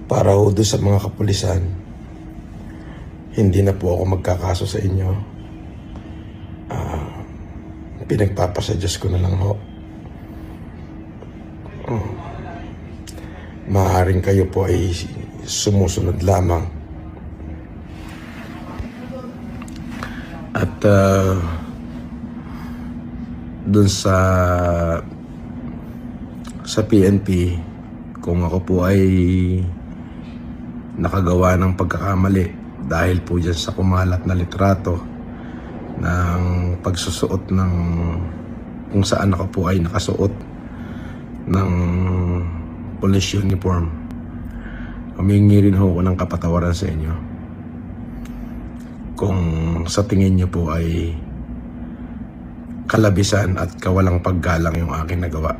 para ho doon sa mga kapulisan, hindi na po ako magkakaso sa inyo. Pinagpapasadyos ko na lang ho. Maaaring kayo po ay sumusunod lamang. At dun sa PNP, kung ako po ay nakagawa ng pagkakamali dahil po dyan sa kumalat na litrato ng pagsusuot ng kung saan ako po ay nakasuot ng police uniform, humingi rin ho ako ng kapatawaran sa inyo kung sa tingin nyo po ay kalabisan at kawalang paggalang yung aking nagawa.